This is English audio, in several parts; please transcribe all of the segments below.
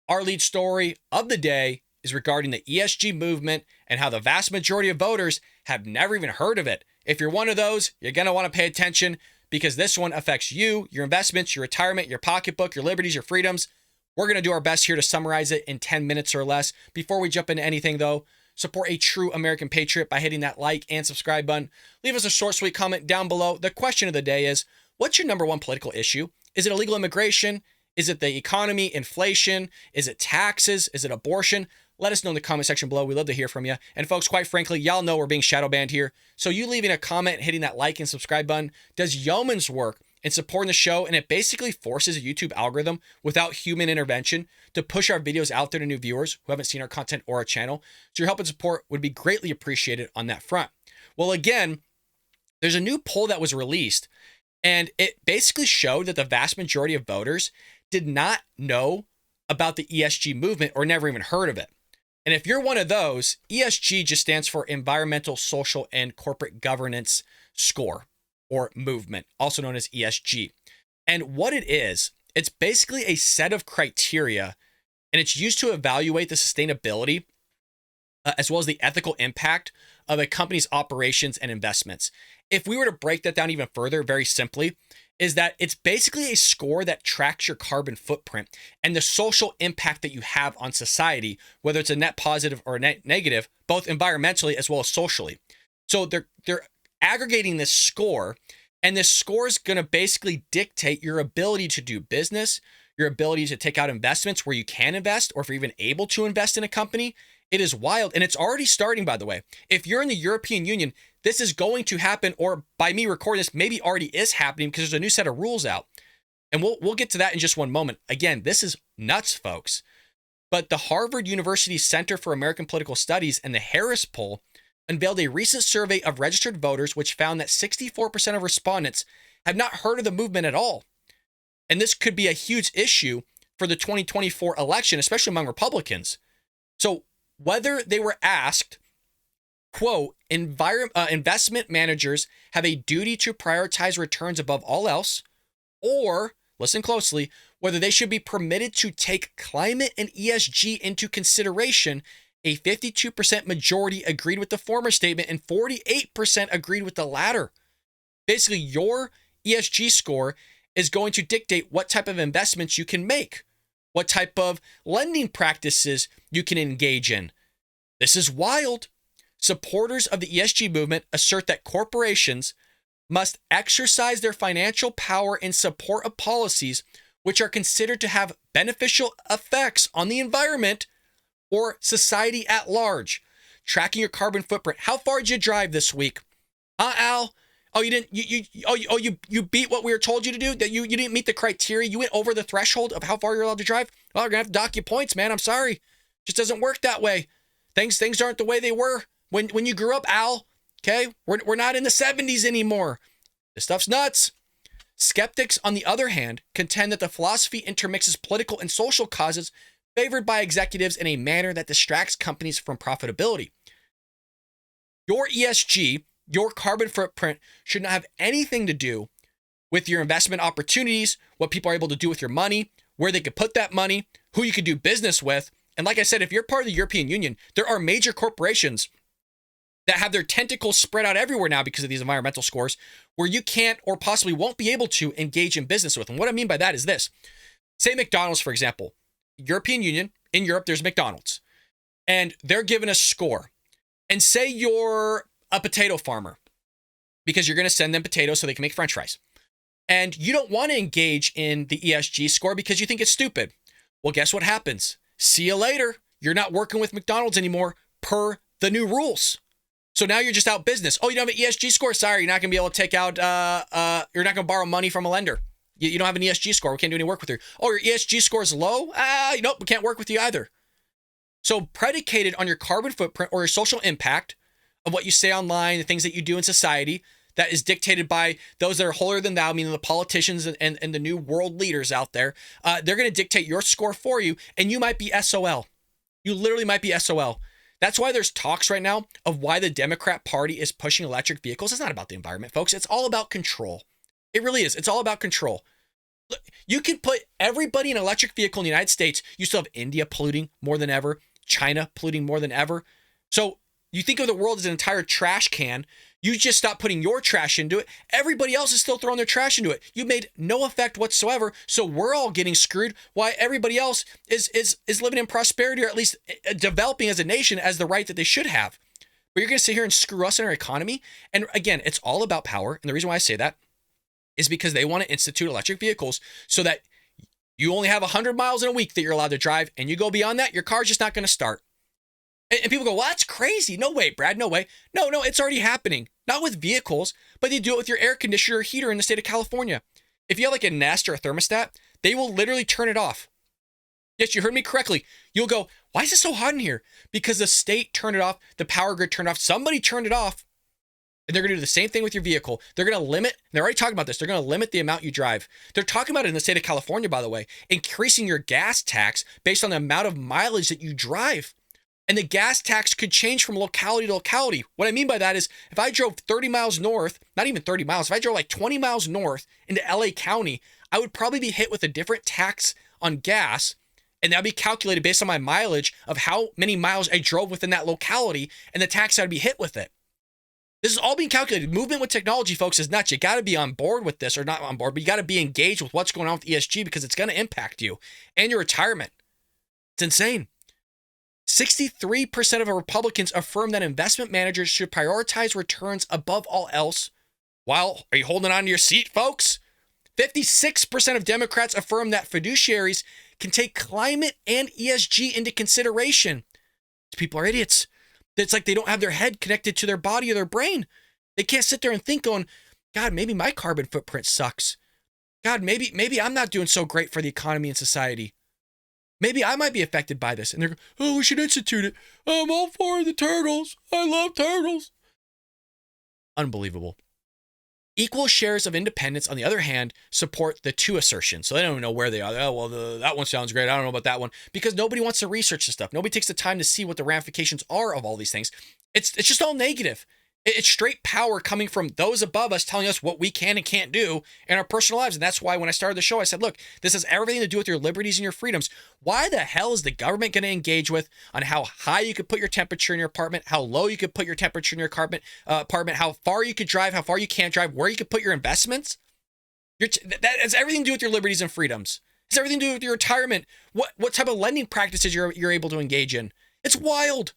Our lead story of the day is regarding the ESG movement and how the vast majority of voters have never even heard of it. If you're one of those, you're going to want to pay attention because this one affects you, your investments, your retirement, your pocketbook, your liberties, your freedoms. We're going to do our best here to summarize it in 10 minutes or less. Before we jump into anything, though, support a true American patriot by hitting that like and subscribe button. Leave us a short, sweet comment down below. The question of the day is, what's your number one political issue? Is it illegal immigration? Is it the economy, inflation? Is it taxes? Is it abortion? Let us know in the comment section below. We'd love to hear from you. And folks, quite frankly, y'all know we're being shadow banned here. So you leaving a comment, hitting that like and subscribe button does yeoman's work in supporting the show. And it basically forces a YouTube algorithm without human intervention to push our videos out there to new viewers who haven't seen our content or our channel. So your help and support would be greatly appreciated on that front. Well, again, there's a new poll that was released, and it basically showed that the vast majority of voters did not know about the ESG movement or never even heard of it. And if you're one of those, ESG just stands for Environmental, Social, and Corporate Governance Score or Movement, also known as ESG. And what it is, it's basically a set of criteria, and it's used to evaluate the sustainability as well as the ethical impact of a company's operations and investments. If we were to break that down even further, very simply, is that it's basically a score that tracks your carbon footprint and the social impact that you have on society, whether it's a net positive or a net negative, both environmentally as well as socially. So they're aggregating this score, and this score is going to basically dictate your ability to do business, your ability to take out investments where you can invest, or if you're even able to invest in a company. It is wild, and it's already starting, by the way. If you're in the European Union, this is going to happen, or by me recording this, maybe already is happening because there's a new set of rules out. And we'll get to that in just one moment. Again, this is nuts, folks. But the Harvard University Center for American Political Studies and the Harris Poll unveiled a recent survey of registered voters, which found that 64% of respondents have not heard of the movement at all. And this could be a huge issue for the 2024 election, especially among Republicans. So whether they were asked, quote, investment managers have a duty to prioritize returns above all else, or, listen closely, whether they should be permitted to take climate and ESG into consideration, a 52% majority agreed with the former statement and 48% agreed with the latter. Basically, your ESG score is going to dictate what type of investments you can make, what type of lending practices you can engage in. This is wild. Supporters of the ESG movement assert that corporations must exercise their financial power in support of policies which are considered to have beneficial effects on the environment or society at large. Tracking your carbon footprint. How far did you drive this week? Al? Oh, you didn't. You beat what we were told you to do. That you didn't meet the criteria. You went over the threshold of how far you're allowed to drive. Well, we're gonna have to dock you points, man. I'm sorry. Just doesn't work that way. Things aren't the way they were when you grew up, Al. Okay, we're not in the 70s anymore. This stuff's nuts. Skeptics, on the other hand, contend that the philosophy intermixes political and social causes favored by executives in a manner that distracts companies from profitability. Your ESG, your carbon footprint, should not have anything to do with your investment opportunities, what people are able to do with your money, where they could put that money, who you could do business with. And like I said, if you're part of the European Union, there are major corporations that have their tentacles spread out everywhere now because of these environmental scores, where you can't or possibly won't be able to engage in business with. And what I mean by that is this. Say McDonald's, for example. European Union, in Europe, there's McDonald's. And they're given a score. And say you're a potato farmer, because you're going to send them potatoes so they can make French fries. And you don't want to engage in the ESG score because you think it's stupid. Well, guess what happens? See you later. You're not working with McDonald's anymore per the new rules. So now you're just out business. Oh, you don't have an ESG score? Sorry, you're not going to be able to take out, you're not going to borrow money from a lender. You don't have an ESG score. We can't do any work with you. Oh, your ESG score is low? Nope, we can't work with you either. So predicated on your carbon footprint or your social impact of what you say online, the things that you do in society, that is dictated by those that are holier than thou, meaning the politicians and the new world leaders out there. They're going to dictate your score for you, and you might be SOL. You literally might be SOL. That's why there's talks right now of why the Democrat Party is pushing electric vehicles. It's not about the environment, folks. It's all about control. It really is. It's all about control. You could put everybody in an electric vehicle in the United States. You still have India polluting more than ever, China polluting more than ever. So you think of the world as an entire trash can. You just stop putting your trash into it. Everybody else is still throwing their trash into it. You made no effect whatsoever. So we're all getting screwed while everybody else is living in prosperity, or at least developing as a nation as the right that they should have. But you're going to sit here and screw us in our economy. And again, it's all about power. And the reason why I say that is because they want to institute electric vehicles so that you only have 100 miles in a week that you're allowed to drive, and you go beyond that, your car's just not going to start. And people go, well, that's crazy. No way, Brad, no way. No, it's already happening. Not with vehicles, but they do it with your air conditioner or heater in the state of California. If you have like a Nest or a thermostat, they will literally turn it off. Yes, you heard me correctly. You'll go, why is it so hot in here? Because the state turned it off, the power grid turned it off, somebody turned it off. And they're going to do the same thing with your vehicle. They're going to limit, they're already talking about this, they're going to limit the amount you drive. They're talking about it in the state of California, by the way, increasing your gas tax based on the amount of mileage that you drive. And the gas tax could change from locality to locality. What I mean by that is if I drove 30 miles north, not even 30 miles, if I drove like 20 miles north into LA County, I would probably be hit with a different tax on gas. And that'd be calculated based on my mileage of how many miles I drove within that locality and the tax I'd be hit with it. This is all being calculated. Movement with technology, folks, is nuts. You got to be on board with this, or not on board, but you got to be engaged with what's going on with ESG because it's going to impact you and your retirement. It's insane. 63% of Republicans affirm that investment managers should prioritize returns above all else. While, are you holding on to your seat, folks? 56% of Democrats affirm that fiduciaries can take climate and ESG into consideration. These people are idiots. It's like they don't have their head connected to their body or their brain. They can't sit there and think going, God, maybe my carbon footprint sucks. God, maybe I'm not doing so great for the economy and society. Maybe I might be affected by this. And they're going, oh, we should institute it. I'm all for the turtles. I love turtles. Unbelievable. Equal shares of independents, on the other hand, support the two assertions. So they don't know where they are. Oh, well, that one sounds great. I don't know about that one. Because nobody wants to research this stuff. Nobody takes the time to see what the ramifications are of all these things. It's just all negative. It's straight power coming from those above us telling us what we can and can't do in our personal lives. And that's why when I started the show, I said, look, this has everything to do with your liberties and your freedoms. Why the hell is the government going to engage with on how high you could put your temperature in your apartment, how low you could put your temperature in your apartment, how far you could drive, how far you can't drive, where you could put your investments? That has everything to do with your liberties and freedoms. It has everything to do with your retirement, what type of lending practices you're able to engage in. It's wild.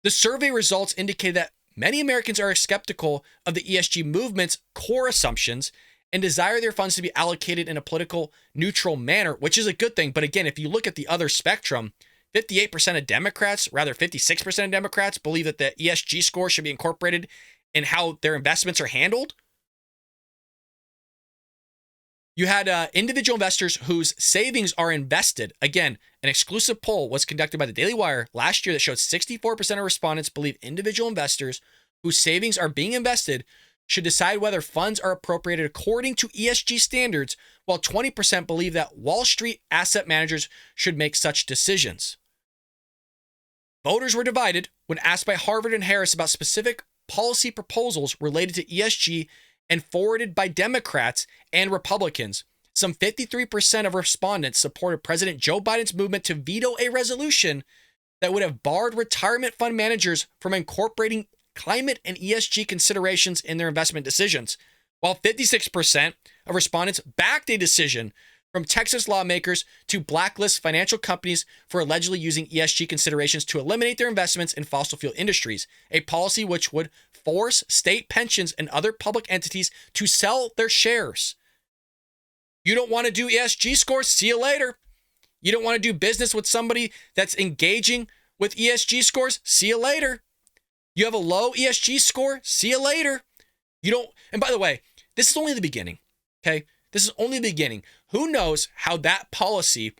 The survey results indicate that many Americans are skeptical of the ESG movement's core assumptions and desire their funds to be allocated in a political neutral manner, which is a good thing. But again, if you look at the other spectrum, 58% of Democrats, rather 56% of Democrats believe that the ESG score should be incorporated in how their investments are handled. You had individual investors whose savings are invested. Again, an exclusive poll was conducted by the Daily Wire last year that showed 64% of respondents believe individual investors whose savings are being invested should decide whether funds are appropriated according to ESG standards, while 20% believe that Wall Street asset managers should make such decisions. Voters were divided when asked by Harvard and Harris about specific policy proposals related to ESG and forwarded by Democrats and Republicans. Some 53% of respondents supported President Joe Biden's movement to veto a resolution that would have barred retirement fund managers from incorporating climate and ESG considerations in their investment decisions, while 56% of respondents backed a decision from Texas lawmakers to blacklist financial companies for allegedly using ESG considerations to eliminate their investments in fossil fuel industries, a policy which would force state pensions and other public entities to sell their shares. You don't want to do ESG scores? See you later. You don't want to do business with somebody that's engaging with ESG scores? See you later. You have a low ESG score? See you later. You don't, and by the way, this is only the beginning, okay? This is only the beginning. Who knows how that policy,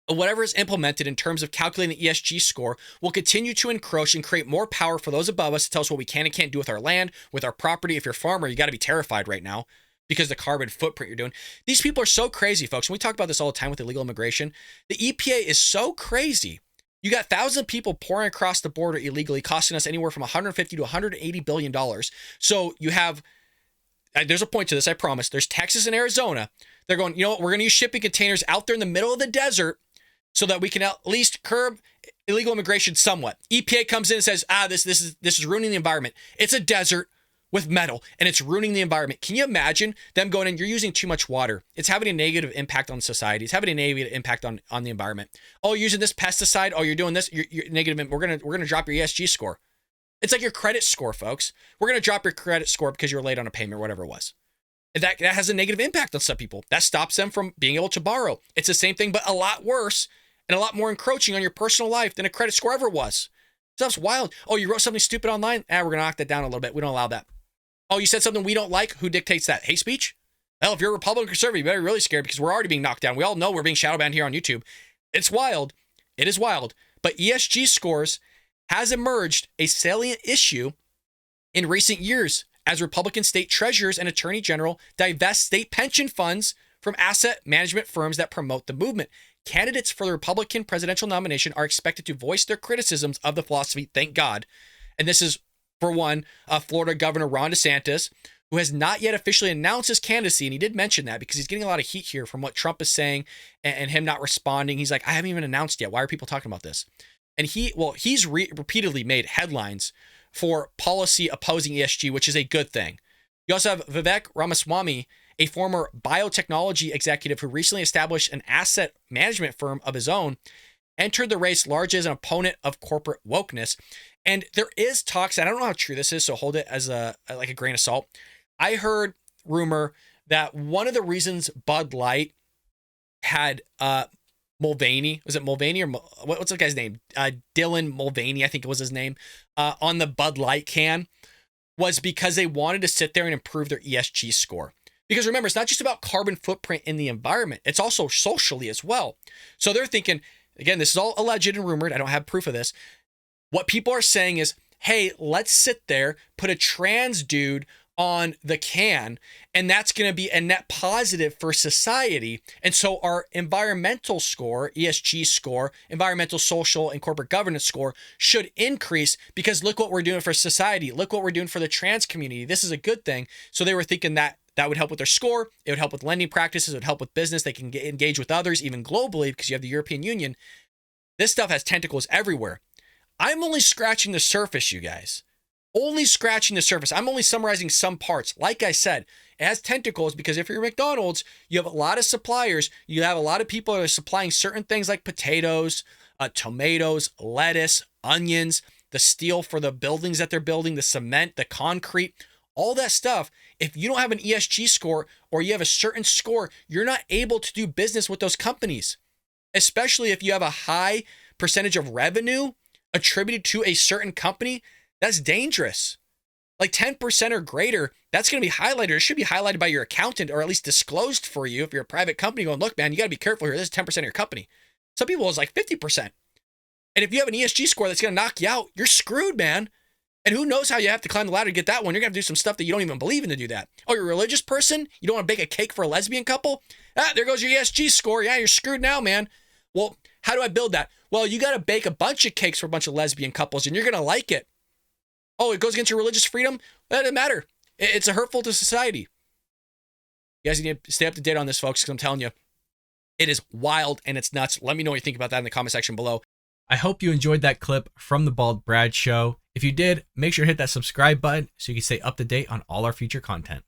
or whatever is implemented in terms of calculating the ESG score, will continue to encroach and create more power for those above us to tell us what we can and can't do with our land, with our property. If you're a farmer, you got to be terrified right now because the carbon footprint you're doing. These people are so crazy, folks. And we talk about this all the time with illegal immigration. The EPA is so crazy. You got thousands of people pouring across the border illegally, costing us anywhere from $150 to $180 billion. So you have, there's a point to this, I promise. There's Texas and Arizona They're going, you know what, we're going to use shipping containers out there in the middle of the desert so that we can at least curb illegal immigration somewhat. EPA comes in and says, this is ruining the environment. It's a desert with metal and it's ruining the environment. Can you imagine them going in, you're using too much water. It's having a negative impact on society. It's having a negative impact on the environment. Oh, you're using this pesticide. Oh, you're doing this. You're negative. We're going to drop your ESG score. It's like your credit score, folks. We're going to drop your credit score because you were late on a payment or whatever it was. That has a negative impact on some people. That stops them from being able to borrow. It's the same thing, but a lot worse and a lot more encroaching on your personal life than a credit score ever was. Stuff's wild. Oh, you wrote something stupid online? We're going to knock that down a little bit. We don't allow that. Oh, you said something we don't like? Who dictates that? Hate speech? Well, if you're a Republican or conservative, you better be really scared because we're already being knocked down. We all know we're being shadow banned here on YouTube. It's wild. It is wild. But ESG scores has emerged a salient issue in recent years as Republican state treasurers and attorney general divest state pension funds from asset management firms that promote the movement. Candidates for the Republican presidential nomination are expected to voice their criticisms of the philosophy, thank God. And this is, for one, Florida Governor Ron DeSantis, who has not yet officially announced his candidacy. And he did mention that because he's getting a lot of heat here from what Trump is saying and him not responding. He's like, I haven't even announced yet. Why are people talking about this? And he's repeatedly made headlines for policy opposing ESG, which is a good thing. You also have Vivek Ramaswamy, a former biotechnology executive who recently established an asset management firm of his own, entered the race largely as an opponent of corporate wokeness. And there is talks, and I don't know how true this is, so hold it as a grain of salt. I heard rumor that one of the reasons Bud Light had Mulvaney, was it Mulvaney or what's the guy's name? Dylan Mulvaney, I think it was his name, on the Bud Light can, was because they wanted to sit there and improve their ESG score. Because remember, it's not just about carbon footprint in the environment, it's also socially as well. So they're thinking, again, this is all alleged and rumored, I don't have proof of this. What people are saying is, hey, let's sit there, put a trans dude on the can, and that's going to be a net positive for society. And so our environmental score, ESG score, environmental, social, and corporate governance score should increase because look what we're doing for society. Look what we're doing for the trans community. This is a good thing. So they were thinking that would help with their score. It would help with lending practices. It would help with business. They can engage with others, even globally, because you have the European Union. This stuff has tentacles everywhere. I'm only scratching the surface, you guys. Only scratching the surface. I'm only summarizing some parts. Like I said, it has tentacles because if you're McDonald's, you have a lot of suppliers. You have a lot of people that are supplying certain things like potatoes, tomatoes, lettuce, onions, the steel for the buildings that they're building, the cement, the concrete, all that stuff. If you don't have an ESG score or you have a certain score, you're not able to do business with those companies, especially if you have a high percentage of revenue attributed to a certain company. That's dangerous. Like 10% or greater, that's going to be highlighted. It should be highlighted by your accountant or at least disclosed for you if you're a private company going, look, man, you got to be careful here. This is 10% of your company. Some people it's like 50%. And if you have an ESG score that's going to knock you out, you're screwed, man. And who knows how you have to climb the ladder to get that one. You're going to have to do some stuff that you don't even believe in to do that. Oh, you're a religious person? You don't want to bake a cake for a lesbian couple? There goes your ESG score. Yeah, you're screwed now, man. Well, how do I build that? Well, you got to bake a bunch of cakes for a bunch of lesbian couples and you're going to like it. Oh, it goes against your religious freedom? That doesn't matter. It's hurtful to society. You guys need to stay up to date on this, folks, because I'm telling you, it is wild and it's nuts. Let me know what you think about that in the comment section below. I hope you enjoyed that clip from the Bald Brad Show. If you did, make sure to hit that subscribe button so you can stay up to date on all our future content.